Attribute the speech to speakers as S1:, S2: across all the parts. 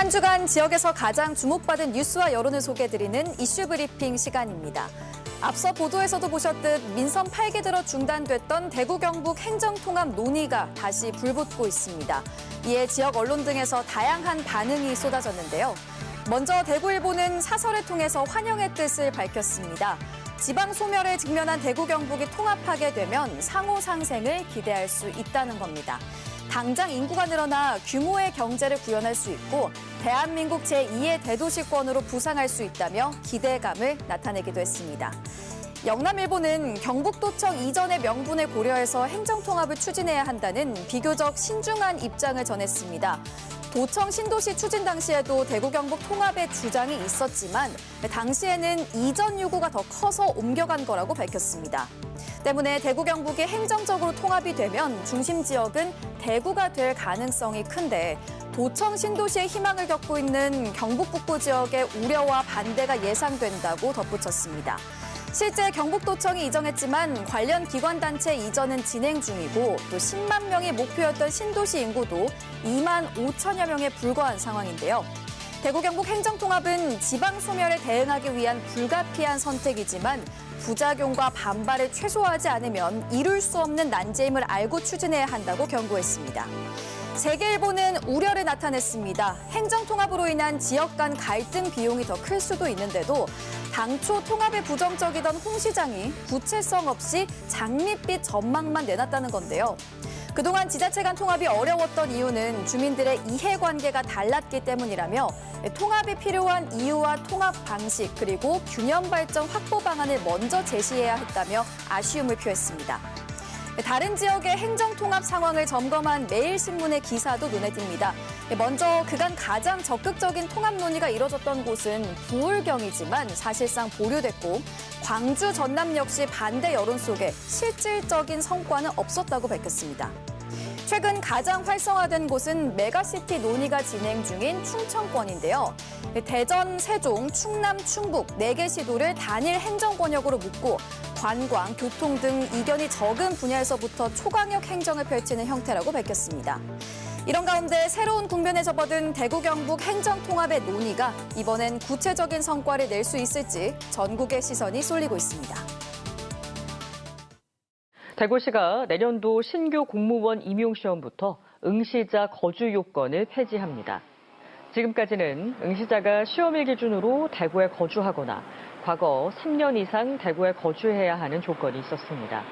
S1: 한 주간 지역에서 가장 주목받은 뉴스와 여론을 소개해드리는 이슈 브리핑 시간입니다. 앞서 보도에서도 보셨듯 민선 8기 들어 중단됐던 대구 경북 행정통합 논의가 다시 불붙고 있습니다. 이에 지역 언론 등에서 다양한 반응이 쏟아졌는데요. 먼저 대구일보는 사설을 통해서 환영의 뜻을 밝혔습니다. 지방 소멸에 직면한 대구 경북이 통합하게 되면 상호 상생을 기대할 수 있다는 겁니다. 당장 인구가 늘어나 규모의 경제를 구현할 수 있고 대한민국 제2의 대도시권으로 부상할 수 있다며 기대감을 나타내기도 했습니다. 영남일보는 경북도청 이전의 명분을 고려해서 행정통합을 추진해야 한다는 비교적 신중한 입장을 전했습니다. 도청 신도시 추진 당시에도 대구 경북 통합의 주장이 있었지만 당시에는 이전 요구가 더 커서 옮겨간 거라고 밝혔습니다. 때문에 대구 경북이 행정적으로 통합이 되면 중심 지역은 대구가 될 가능성이 큰데 도청 신도시의 희망을 겪고 있는 경북 북부 지역의 우려와 반대가 예상된다고 덧붙였습니다. 실제 경북도청이 이정했지만 관련 기관단체 이전은 진행 중이고 또 10만 명이 목표였던 신도시 인구도 2만 5천여 명에 불과한 상황인데요. 대구 경북 행정통합은 지방 소멸에 대응하기 위한 불가피한 선택이지만 부작용과 반발을 최소화하지 않으면 이룰 수 없는 난제임을 알고 추진해야 한다고 경고했습니다. 세계일보는 우려를 나타냈습니다. 행정통합으로 인한 지역 간 갈등 비용이 더 클 수도 있는데도 당초 통합에 부정적이던 홍 시장이 구체성 없이 장밋빛 전망만 내놨다는 건데요. 그동안 지자체 간 통합이 어려웠던 이유는 주민들의 이해관계가 달랐기 때문이라며 통합이 필요한 이유와 통합 방식 그리고 균형 발전 확보 방안을 먼저 제시해야 했다며 아쉬움을 표했습니다. 다른 지역의 행정통합 상황을 점검한 매일신문의 기사도 눈에 띕니다. 먼저 그간 가장 적극적인 통합 논의가 이뤄졌던 곳은 부울경이지만 사실상 보류됐고 광주, 전남 역시 반대 여론 속에 실질적인 성과는 없었다고 밝혔습니다. 최근 가장 활성화된 곳은 메가시티 논의가 진행 중인 충청권인데요. 대전, 세종, 충남, 충북 4개 시도를 단일 행정권역으로 묶고 관광, 교통 등 이견이 적은 분야에서부터 초강력 행정을 펼치는 형태라고 밝혔습니다. 이런 가운데 새로운 국면에 접어든 대구 경북 행정통합의 논의가 이번엔 구체적인 성과를 낼 수 있을지 전국의 시선이 쏠리고 있습니다.
S2: 대구시가 내년도 신규 공무원 임용시험부터 응시자 거주 요건을 폐지합니다. 지금까지는 응시자가 시험일 기준으로 대구에 거주하거나 과거 3년 이상 대구에 거주해야 하는 조건이 있었습니다.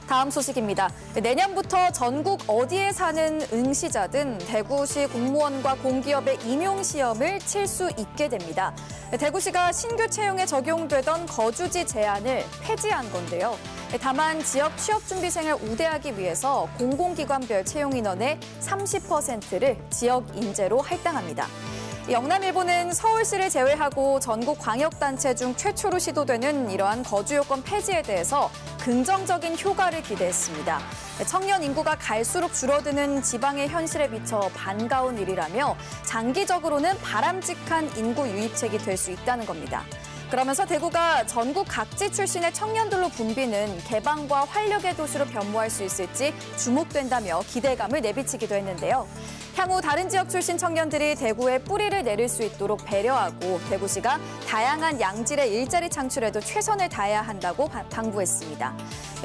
S1: 다음 소식입니다. 내년부터 전국 어디에 사는 응시자든 대구시 공무원과 공기업의 임용시험을 칠 수 있게 됩니다. 대구시가 신규 채용에 적용되던 거주지 제한을 폐지한 건데요. 다만 지역 취업준비생을 우대하기 위해서 공공기관별 채용 인원의 30%를 지역 인재로 할당합니다. 영남일보는 서울시를 제외하고 전국 광역단체 중 최초로 시도되는 이러한 거주요건 폐지에 대해서 긍정적인 효과를 기대했습니다. 청년 인구가 갈수록 줄어드는 지방의 현실에 비춰 반가운 일이라며 장기적으로는 바람직한 인구 유입책이 될 수 있다는 겁니다. 그러면서 대구가 전국 각지 출신의 청년들로 붐비는 개방과 활력의 도시로 변모할 수 있을지 주목된다며 기대감을 내비치기도 했는데요. 향후 다른 지역 출신 청년들이 대구에 뿌리를 내릴 수 있도록 배려하고 대구시가 다양한 양질의 일자리 창출에도 최선을 다해야 한다고 당부했습니다.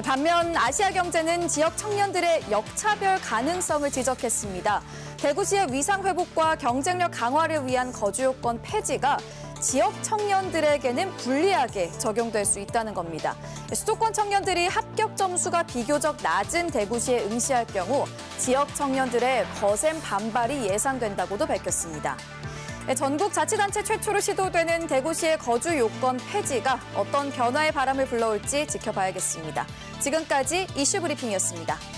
S1: 반면 아시아경제는 지역 청년들의 역차별 가능성을 지적했습니다. 대구시의 위상 회복과 경쟁력 강화를 위한 거주요건 폐지가 지역 청년들에게는 불리하게 적용될 수 있다는 겁니다. 수도권 청년들이 합격 점수가 비교적 낮은 대구시에 응시할 경우 지역 청년들의 거센 반발이 예상된다고도 밝혔습니다. 전국 자치단체 최초로 시도되는 대구시의 거주 요건 폐지가 어떤 변화의 바람을 불러올지 지켜봐야겠습니다. 지금까지 이슈 브리핑이었습니다.